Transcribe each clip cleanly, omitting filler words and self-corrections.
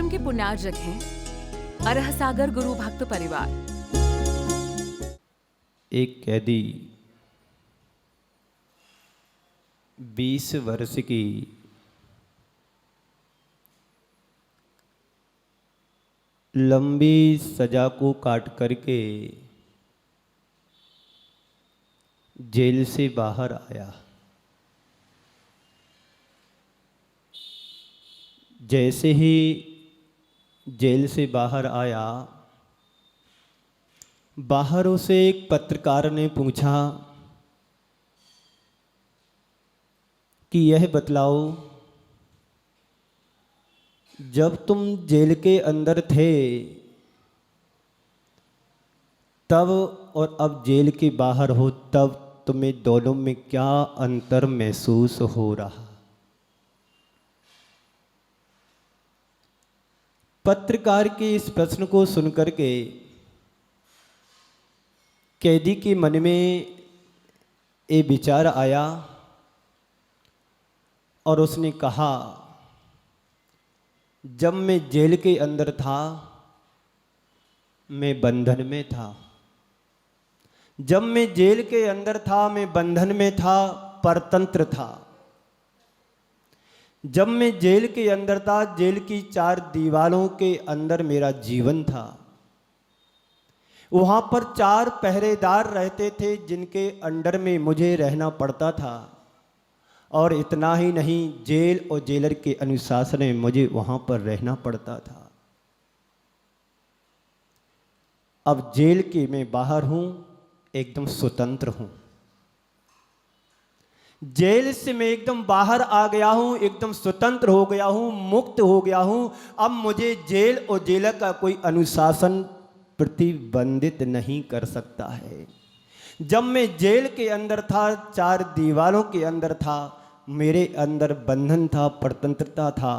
आश्रम के पुण्यार्जक हैं अरह सागर गुरु भक्त परिवार। एक कैदी 20 वर्ष की लंबी सजा को काट करके जेल से बाहर आया। जैसे ही जेल से बाहर आया, बाहर उसे एक पत्रकार ने पूछा कि यह बतलाओ, जब तुम जेल के अंदर थे तब और अब जेल के बाहर हो तब तुम्हें दोनों में क्या अंतर महसूस हो रहा? पत्रकार के इस प्रश्न को सुनकर के कैदी के मन में ये विचार आया और उसने कहा, जब मैं जेल के अंदर था मैं बंधन में था। जब मैं जेल के अंदर था मैं बंधन में था, परतंत्र था। जब मैं जेल के अंदर था, जेल की 4 दीवारों के अंदर मेरा जीवन था। वहाँ पर 4 पहरेदार रहते थे जिनके अंडर में मुझे रहना पड़ता था। और इतना ही नहीं, जेल और जेलर के अनुशासन में मुझे वहाँ पर रहना पड़ता था। अब जेल के मैं बाहर हूँ, एकदम स्वतंत्र हूँ। जेल से मैं एकदम बाहर आ गया हूँ, एकदम स्वतंत्र हो गया हूँ, मुक्त हो गया हूँ। अब मुझे जेल और जेलर का कोई अनुशासन प्रतिबंधित नहीं कर सकता है। जब मैं जेल के अंदर था, 4 दीवारों के अंदर था, मेरे अंदर बंधन था, परतंत्रता था।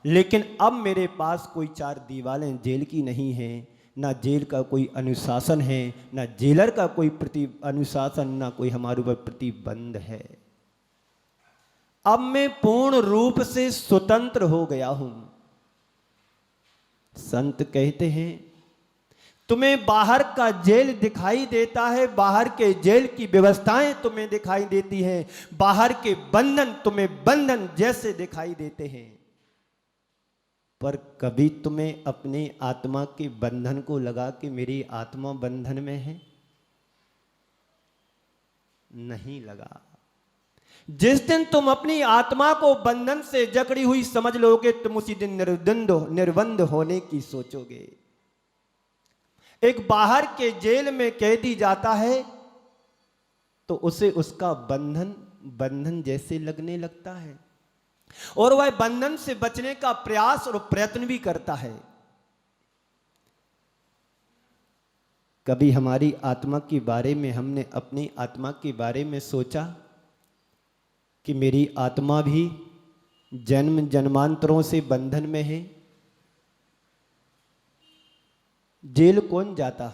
लेकिन अब मेरे पास कोई 4 दीवारें जेल की नहीं हैं, ना जेल का कोई अनुशासन है, ना जेलर का कोई अनुशासन, ना कोई हमारे ऊपर प्रतिबंध है। अब मैं पूर्ण रूप से स्वतंत्र हो गया हूं। संत कहते हैं, तुम्हें बाहर का जेल दिखाई देता है, बाहर के जेल की व्यवस्थाएं तुम्हें दिखाई देती हैं, बाहर के बंधन तुम्हें बंधन जैसे दिखाई देते हैं, पर कभी तुम्हें अपने आत्मा के बंधन को लगा कि मेरी आत्मा बंधन में है? नहीं लगा। जिस दिन तुम अपनी आत्मा को बंधन से जकड़ी हुई समझ लोगे, तुम उसी दिन निर्बंध होने की सोचोगे। एक बाहर के जेल में कैदी जाता है तो उसे उसका बंधन जैसे लगने लगता है और वह बंधन से बचने का प्रयास और प्रयत्न भी करता है। कभी हमारी आत्मा के बारे में हमने अपनी आत्मा के बारे में सोचा कि मेरी आत्मा भी जन्म जन्मांतरों से बंधन में है? जेल कौन जाता?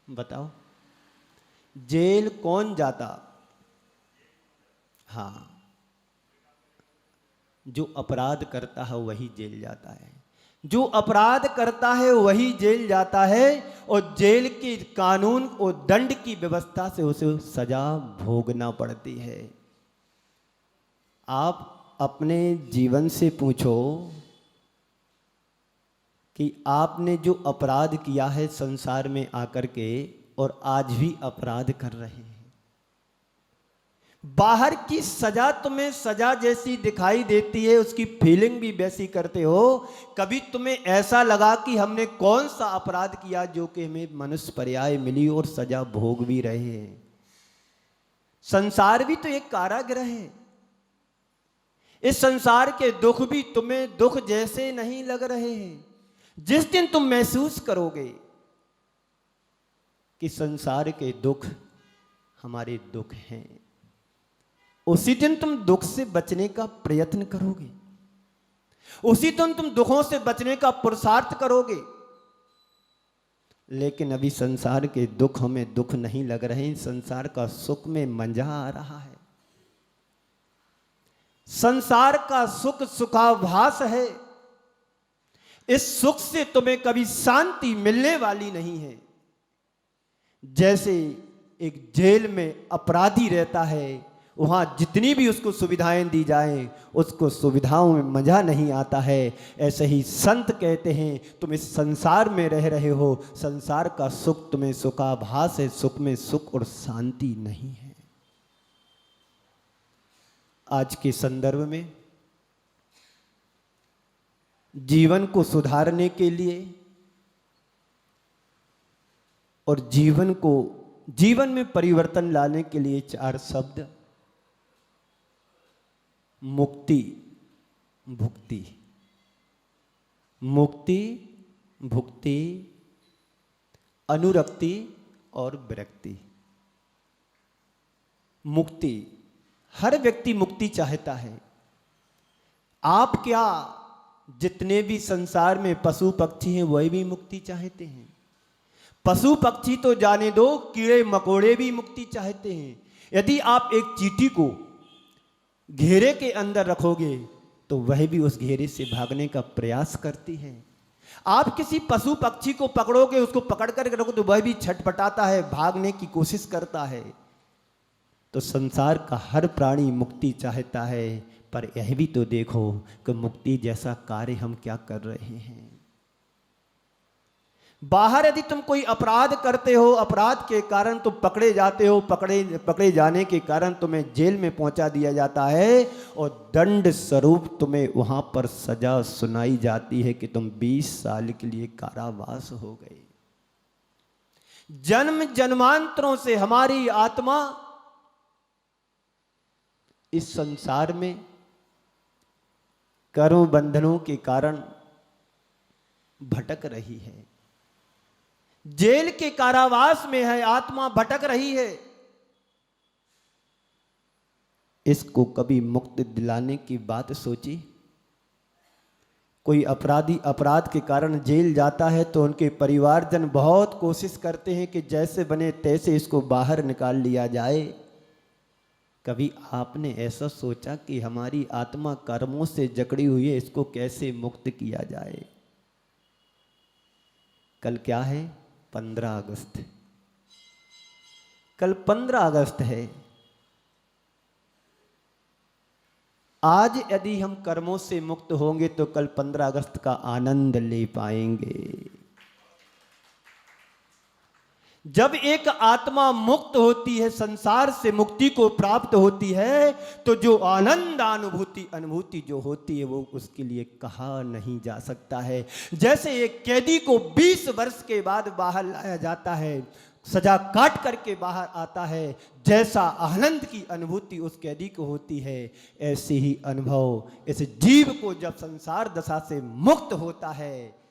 बताओ, जेल कौन जाता? हाँ, जो अपराध करता है वही जेल जाता है। जो अपराध करता है वही जेल जाता है और जेल के कानून और दंड की व्यवस्था से उसे सजा भोगना पड़ती है। आप अपने जीवन से पूछो कि आपने जो अपराध किया है संसार में आकर के और आज भी अपराध कर रहे हैं। बाहर की सजा तुम्हें सजा जैसी दिखाई देती है, उसकी फीलिंग भी वैसी करते हो। कभी तुम्हें ऐसा लगा कि हमने कौन सा अपराध किया जो कि हमें मनुष्य पर्याय मिली और सजा भोग भी रहे हैं? संसार भी तो एक कारागृह है। इस संसार के दुख भी तुम्हें दुख जैसे नहीं लग रहे हैं। जिस दिन तुम महसूस करोगे कि संसार के दुख हमारे दुख हैं, उसी दिन तुम दुख से बचने का प्रयत्न करोगे, उसी दिन तुम दुखों से बचने का पुरुषार्थ करोगे। लेकिन अभी संसार के दुख हमें दुख नहीं लग रहे हैं, संसार का सुख में मजा आ रहा है। संसार का सुख सुखाभास है। इस सुख से तुम्हें कभी शांति मिलने वाली नहीं है। जैसे एक जेल में अपराधी रहता है, वहाँ जितनी भी उसको सुविधाएं दी जाएं, उसको सुविधाओं में मजा नहीं आता है। ऐसे ही संत कहते हैं, तुम इस संसार में रह रहे हो, संसार का सुख तुम्हें सुखाभास है, सुख में सुख और शांति नहीं है। आज के संदर्भ में जीवन को सुधारने के लिए और जीवन में परिवर्तन लाने के लिए 4 शब्द: मुक्ति, भुक्ति, मुक्ति, भुक्ति, अनुरक्ति और विरक्ति। मुक्ति, हर व्यक्ति मुक्ति चाहता है। आप क्या, जितने भी संसार में पशु पक्षी हैं वही भी मुक्ति चाहते हैं। पशु पक्षी तो जाने दो, कीड़े मकोड़े भी मुक्ति चाहते हैं। यदि आप एक चींटी को घेरे के अंदर रखोगे तो वह भी उस घेरे से भागने का प्रयास करती है। आप किसी पशु पक्षी को पकड़ोगे, उसको पकड़ कर रखो तो वह भी छटपटाता है, भागने की कोशिश करता है। तो संसार का हर प्राणी मुक्ति चाहता है, पर यह भी तो देखो कि मुक्ति जैसा कार्य हम क्या कर रहे हैं। बाहर यदि तुम कोई अपराध करते हो, अपराध के कारण तुम पकड़े जाते हो, पकड़े जाने के कारण तुम्हें जेल में पहुंचा दिया जाता है और दंड स्वरूप तुम्हें वहां पर सजा सुनाई जाती है कि तुम 20 साल के लिए कारावास हो गए। जन्म जन्मांतरों से हमारी आत्मा इस संसार में कर्म बंधनों के कारण भटक रही है। जेल के कारावास में है, आत्मा भटक रही है। इसको कभी मुक्ति दिलाने की बात सोची? कोई अपराधी अपराध के कारण जेल जाता है तो उनके परिवारजन बहुत कोशिश करते हैं कि जैसे बने तैसे इसको बाहर निकाल लिया जाए। कभी आपने ऐसा सोचा कि हमारी आत्मा कर्मों से जकड़ी हुई है, इसको कैसे मुक्त किया जाए? कल क्या है? 15 अगस्त। कल 15 अगस्त है। आज यदि हम कर्मों से मुक्त होंगे तो कल 15 अगस्त का आनंद ले पाएंगे। जब एक आत्मा मुक्त होती है, संसार से मुक्ति को प्राप्त होती है, तो जो आनंद अनुभूति जो होती है वो उसके लिए कहा नहीं जा सकता है। जैसे एक कैदी को 20 वर्ष के बाद बाहर लाया जाता है, सजा काट करके बाहर आता है, जैसा आनंद की अनुभूति उस कैदी को होती है, ऐसे ही अनुभव इस जीव को जब संसार दशा से मुक्त होता है,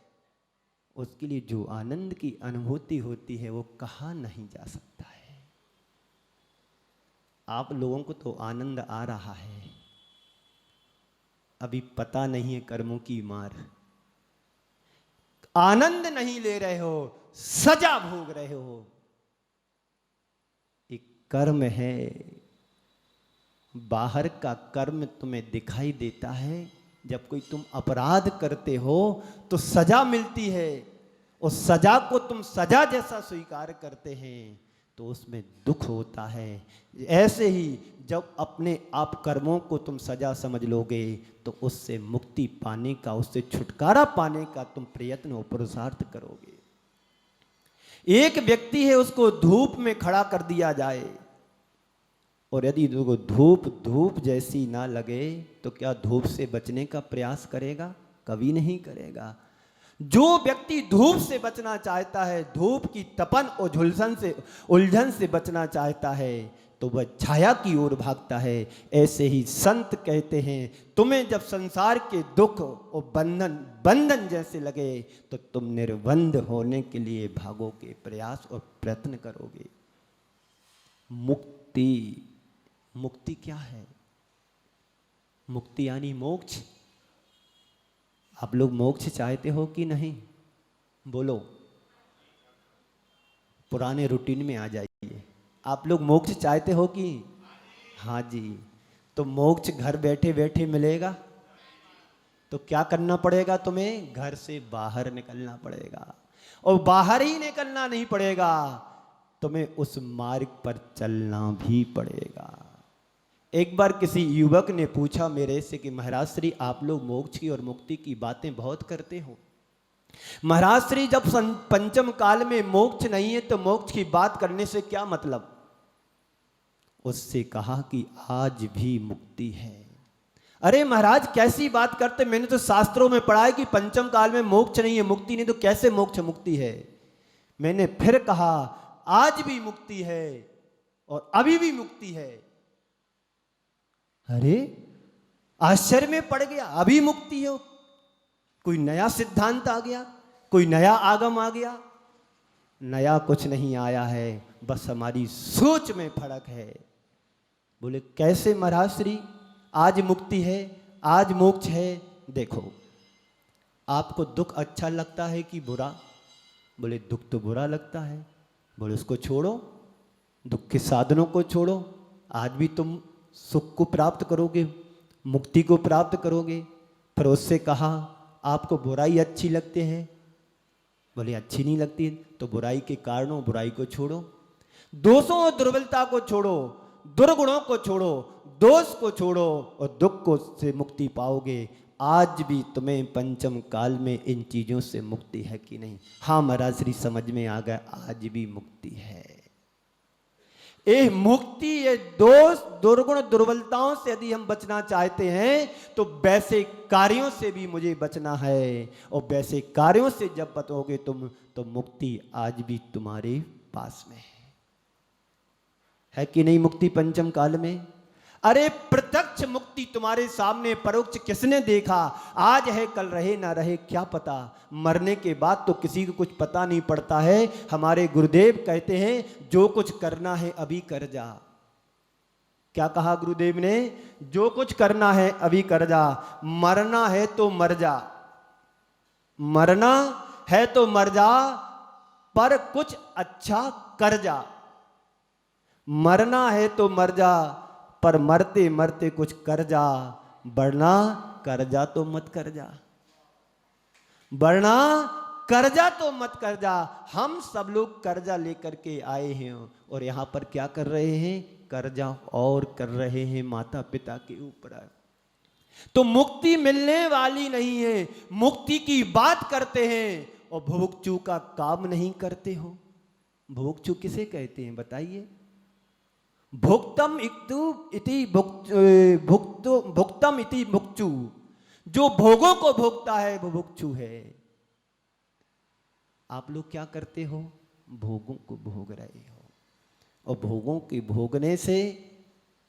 उसके लिए जो आनंद की अनुभूति होती है वो कहा नहीं जा सकता है। आप लोगों को तो आनंद आ रहा है, अभी पता नहीं है कर्मों की मार। आनंद नहीं ले रहे हो, सजा भोग रहे हो। एक कर्म है, बाहर का कर्म तुम्हें दिखाई देता है। जब कोई तुम अपराध करते हो तो सजा मिलती है, उस सजा को तुम सजा जैसा स्वीकार करते हैं तो उसमें दुख होता है। ऐसे ही जब अपने आप कर्मों को तुम सजा समझ लोगे तो उससे मुक्ति पाने का, उससे छुटकारा पाने का तुम प्रयत्न और पुरुषार्थ करोगे। एक व्यक्ति है, उसको धूप में खड़ा कर दिया जाए और यदि धूप जैसी ना लगे तो क्या धूप से बचने का प्रयास करेगा? कभी नहीं करेगा। जो व्यक्ति धूप से बचना चाहता है, धूप की तपन और उलझन से बचना चाहता है, तो वह छाया की ओर भागता है। ऐसे ही संत कहते हैं, तुम्हें जब संसार के दुख और बंधन जैसे लगे तो तुम निर्बंध होने के लिए भागोगे, प्रयास और प्रयत्न करोगे। मुक्ति क्या है? मुक्ति यानी मोक्ष। आप लोग मोक्ष चाहते हो कि नहीं? बोलो, पुराने रूटीन में आ जाइए। आप लोग मोक्ष चाहते हो कि? हाँ जी। तो मोक्ष घर बैठे बैठे मिलेगा? तो क्या करना पड़ेगा तुम्हें? घर से बाहर निकलना पड़ेगा, और बाहर ही निकलना नहीं पड़ेगा, तुम्हें उस मार्ग पर चलना भी पड़ेगा। एक बार किसी युवक ने पूछा मेरे से कि महाराज श्री, आप लोग मोक्ष की और मुक्ति की बातें बहुत करते हो, महाराज श्री जब पंचम काल में मोक्ष नहीं है तो मोक्ष की बात करने से क्या मतलब? उससे कहा कि आज भी मुक्ति है। अरे महाराज कैसी बात करते, मैंने तो शास्त्रों में पढ़ा है कि पंचम काल में मोक्ष नहीं है, मुक्ति नहीं, तो कैसे मोक्ष मुक्ति है? मैंने फिर कहा आज भी मुक्ति है और अभी भी मुक्ति है। अरे आश्चर्य में पड़ गया, अभी मुक्ति है? कोई नया सिद्धांत आ गया, कोई नया आगम आ गया? नया कुछ नहीं आया है, बस हमारी सोच में फर्क है। बोले कैसे महाराज श्री, आज मुक्ति है, आज मोक्ष है? देखो, आपको दुख अच्छा लगता है कि बुरा? बोले दुख तो बुरा लगता है। बोले उसको छोड़ो, दुख के साधनों को छोड़ो, आज भी तुम सुख को प्राप्त करोगे, मुक्ति को प्राप्त करोगे। फिर उससे कहा आपको बुराई अच्छी लगती है? बोले अच्छी नहीं लगती, तो बुराई के कारणों, बुराई को छोड़ो, दोषों और दुर्बलता को छोड़ो, दुर्गुणों को छोड़ो, दोष को छोड़ो और दुख को से मुक्ति पाओगे। आज भी तुम्हें पंचम काल में इन चीजों से मुक्ति है कि नहीं? हाँ महाराज श्री समझ में आ गया, आज भी मुक्ति है। ये मुक्ति, ये दोष दुर्गुण दुर्बलताओं से यदि हम बचना चाहते हैं तो वैसे कार्यों से भी मुझे बचना है, और वैसे कार्यों से जब बचोगे तुम तो मुक्ति आज भी तुम्हारे पास में है कि नहीं? मुक्ति पंचम काल में। अरे प्रत्यक्ष मुक्ति तुम्हारे सामने, परोक्ष किसने देखा? आज है कल रहे ना रहे क्या पता, मरने के बाद तो किसी को कुछ पता नहीं पड़ता है। हमारे गुरुदेव कहते हैं जो कुछ करना है अभी कर जा। क्या कहा गुरुदेव ने? जो कुछ करना है अभी कर जा, मरना है तो मर जा, मरना है तो मर जा, पर कुछ अच्छा कर जा। मरना है तो मर जा, पर मरते मरते कुछ कर जा, वरना कर्जा तो मत कर जा, वरना कर्जा तो मत कर जा। हम सब लोग कर्जा लेकर के आए हैं और यहां पर क्या कर रहे हैं? कर्जा और कर रहे हैं माता पिता के ऊपर। तो मुक्ति मिलने वाली नहीं है, मुक्ति की बात करते हैं और भुभुक्षु का काम नहीं करते हो। भुभुक्षु किसे कहते हैं बताइए? भुक्तम इति भुक्तम इति भुक्षु, जो भोगों को भोगता है वो भुक्षु है। आप लोग क्या करते हो? भोगों को भोग रहे हो, और भोगों के भोगने से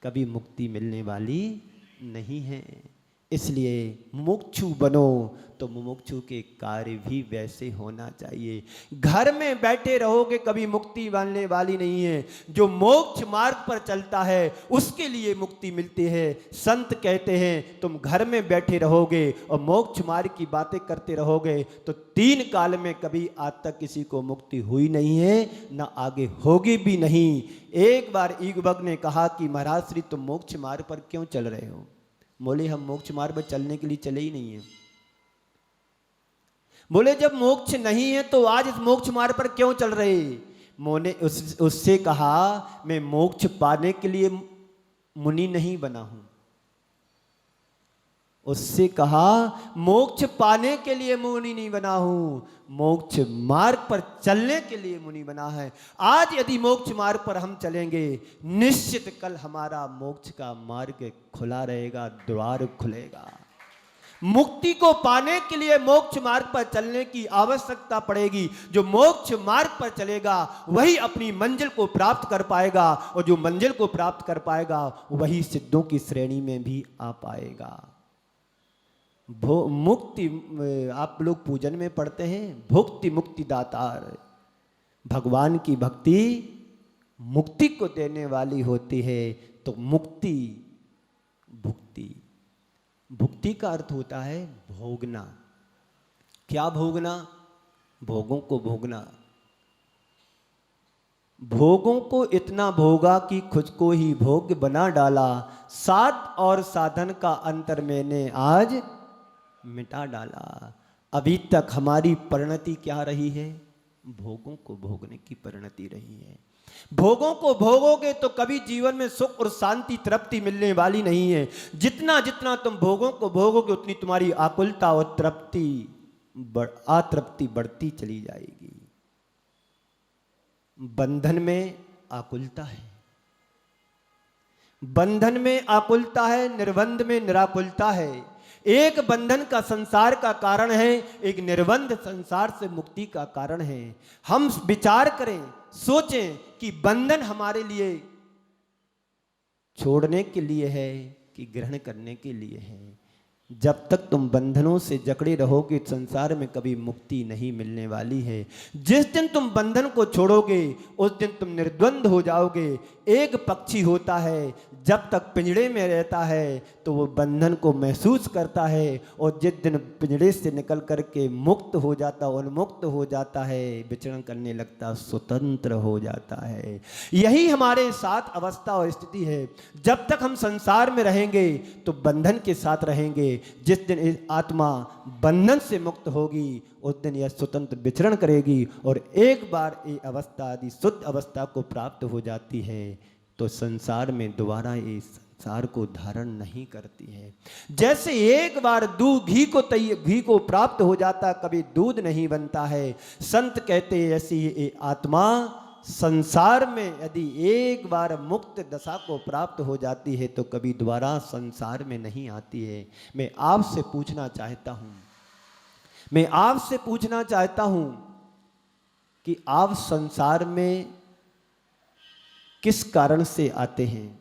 कभी मुक्ति मिलने वाली नहीं है। इसलिए मुमुक्षु बनो तो मुमुक्षु के कार्य भी वैसे होना चाहिए। घर में बैठे रहोगे कभी मुक्ति मिलने वाली नहीं है। जो मोक्ष मार्ग पर चलता है उसके लिए मुक्ति मिलती है। संत कहते हैं तुम घर में बैठे रहोगे और मोक्ष मार्ग की बातें करते रहोगे तो 3 काल में कभी आज तक किसी को मुक्ति हुई नहीं है, ना आगे होगी भी नहीं। एक बार युवक ने कहा कि महाराज श्री तुम मोक्ष मार्ग पर क्यों चल रहे हो? बोले हम मोक्ष मार्ग पर चलने के लिए चले ही नहीं है। बोले जब मोक्ष नहीं है तो आज इस मोक्ष मार्ग पर क्यों चल रहे? मोने उससे कहा मैं मोक्ष पाने के लिए मुनि नहीं बना हूं। उससे कहा मोक्ष पाने के लिए मुनि नहीं बना हूं, मोक्ष मार्ग पर चलने के लिए मुनि बना है। आज यदि मोक्ष मार्ग पर हम चलेंगे निश्चित कल हमारा मोक्ष का मार्ग खुला रहेगा, द्वार खुलेगा। मुक्ति को पाने के लिए मोक्ष मार्ग पर चलने की आवश्यकता पड़ेगी। जो मोक्ष मार्ग पर चलेगा वही अपनी मंजिल को प्राप्त कर पाएगा, और जो मंजिल को प्राप्त कर पाएगा वही सिद्धों की श्रेणी में भी आ पाएगा। मुक्ति आप लोग पूजन में पढ़ते हैं, भुक्ति मुक्ति दातार। भगवान की भक्ति मुक्ति को देने वाली होती है। तो मुक्ति भुक्ति, भुक्ति का अर्थ होता है भोगना। क्या भोगना? भोगों को भोगना। भोगों को इतना भोगा कि खुद को ही भोग बना डाला। साध और साधन का अंतर मैंने आज मिटा डाला। अभी तक हमारी परिणति क्या रही है? भोगों को भोगने की परिणति रही है। भोगों को भोगोगे तो कभी जीवन में सुख और शांति तृप्ति मिलने वाली नहीं है। जितना जितना तुम भोगों को भोगोगे उतनी तुम्हारी आकुलता और अतृप्ति बढ़ती चली जाएगी। बंधन में आकुलता है, बंधन में आकुलता है, निर्बंध में निराकुलता है। एक बंधन का संसार का कारण है, एक निर्बंध संसार से मुक्ति का कारण है। हम विचार करें, सोचें कि बंधन हमारे लिए छोड़ने के लिए है कि ग्रहण करने के लिए है। जब तक तुम बंधनों से जकड़े रहोगे संसार में कभी मुक्ति नहीं मिलने वाली है। जिस दिन तुम बंधन को छोड़ोगे उस दिन तुम निर्द्वंद हो जाओगे। एक पक्षी होता है, जब तक पिंजड़े में रहता है तो वो बंधन को महसूस करता है, और जिस दिन पिंजड़े से निकल करके मुक्त हो जाता, उन्मुक्त हो जाता है, विचरण करने लगता, स्वतंत्र हो जाता है। यही हमारे साथ अवस्था और स्थिति है। जब तक हम संसार में रहेंगे तो बंधन के साथ रहेंगे। जिस दिन आत्मा बंधन से मुक्त होगी उस दिन यह स्वतंत्र विचरण करेगी, और एक बार ये अवस्था आदि शुद्ध अवस्था को प्राप्त हो जाती है तो संसार में दोबारा ये संसार को धारण नहीं करती है। जैसे एक बार घी को प्राप्त हो जाता, कभी दूध नहीं बनता है। संत कहते हैं ऐसी ये आत्मा संसार में यदि एक बार मुक्त दशा को प्राप्त हो जाती है तो कभी दोबारा संसार में नहीं आती है। मैं आपसे पूछना चाहता हूं कि आप संसार में किस कारण से आते हैं?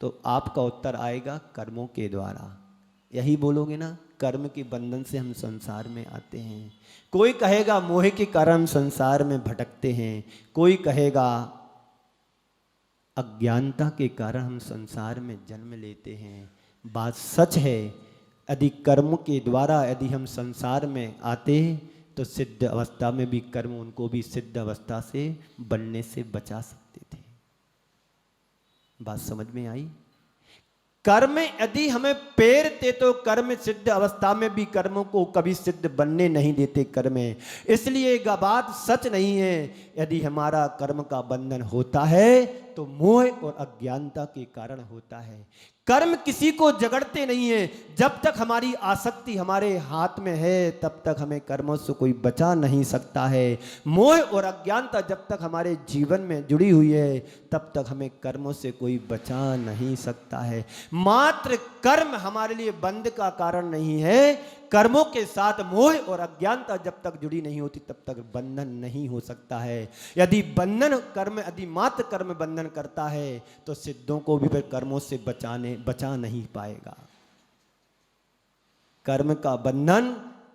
तो आपका उत्तर आएगा कर्मों के द्वारा। यही बोलोगे ना, कर्म के बंधन से हम संसार में आते हैं। कोई कहेगा मोह के कारण संसार में भटकते हैं, कोई कहेगा अज्ञानता के कारण हम संसार में जन्म लेते हैं। बात सच है, यदि कर्म के द्वारा यदि हम संसार में आते तो सिद्ध अवस्था में भी कर्म उनको भी सिद्ध अवस्था से बनने से बचा सकते थे। बात समझ में आई? कर्म यदि हमें पेरते तो कर्म सिद्ध अवस्था में भी कर्मों को कभी सिद्ध बनने नहीं देते कर्म। इसलिए बात सच नहीं है। यदि हमारा कर्म का बंधन होता है तो मोह और अज्ञानता के कारण होता है। कर्म किसी को जगड़ते नहीं है। जब तक हमारी आसक्ति हमारे हाथ में है तब तक हमें कर्मों से कोई बचा नहीं सकता है। मोह और अज्ञानता जब तक हमारे जीवन में जुड़ी हुई है तब तक हमें कर्मों से कोई बचा नहीं सकता है। मात्र कर्म हमारे लिए बंध का कारण नहीं है। कर्मों के साथ मोह और अज्ञानता जब तक जुड़ी नहीं होती तब तक बंधन नहीं हो सकता है। यदि मात्र कर्म बंधन करता है तो सिद्धों को भी फिर कर्मों से बचा नहीं पाएगा। कर्म का बंधन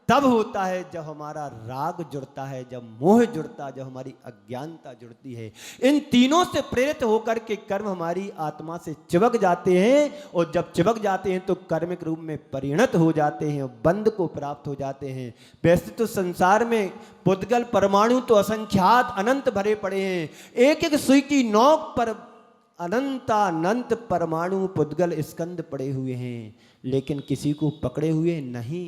तब होता है जब हमारा राग जुड़ता है, जब मोह जुड़ता है, जब हमारी अज्ञानता जुड़ती है। इन तीनों से प्रेरित होकर के कर्म हमारी आत्मा से चिपक जाते हैं, और जब चिपक जाते हैं तो कर्म के रूप में परिणत हो जाते हैं, बंध को प्राप्त हो जाते हैं। वैसे तो संसार में पुद्गल परमाणु तो असंख्यात अनंत भरे पड़े हैं। एक एक सुई की नोक पर अनंत परमाणु पुद्गल स्कंद पड़े हुए हैं, लेकिन किसी को पकड़े हुए नहीं।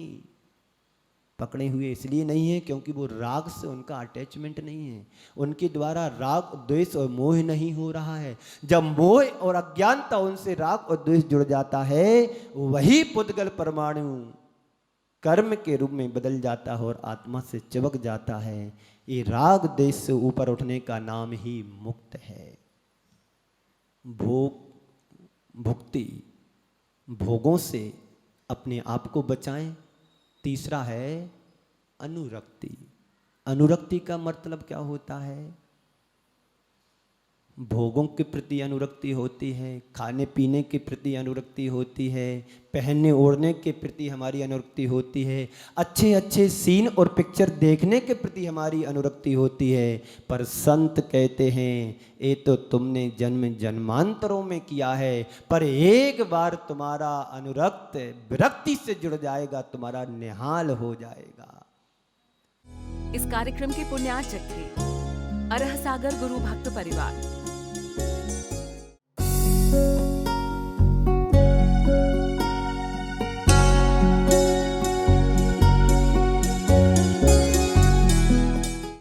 पकड़े हुए इसलिए नहीं है क्योंकि वो राग से उनका अटैचमेंट नहीं है, उनके द्वारा राग द्वेष और मोह नहीं हो रहा है। जब मोह और अज्ञानता उनसे राग और द्वेष जुड़ जाता है वही पुद्गल परमाणु कर्म के रूप में बदल जाता है और आत्मा से चिपक जाता है। ये राग द्वेष से ऊपर उठने का नाम ही मुक्त है। भुक्ति भोगों से अपने आप को बचाएं। तीसरा है अनुरक्ति। अनुरक्ति का मतलब क्या होता है? भोगों के प्रति अनुरक्ति होती है, खाने पीने के प्रति अनुरक्ति होती है, पहनने ओढ़ने के प्रति हमारी अनुरक्ति होती है, अच्छे अच्छे सीन और पिक्चर देखने के प्रति हमारी अनुरक्ति होती है। पर संत कहते हैं ये तो तुमने जन्म जन्मांतरों में किया है, पर एक बार तुम्हारा अनुरक्त विरक्ति से जुड़ जाएगा, तुम्हारा निहाल हो जाएगा। इस कार्यक्रम के पुण्यार्चक थे अरह सागर गुरु भक्त परिवार।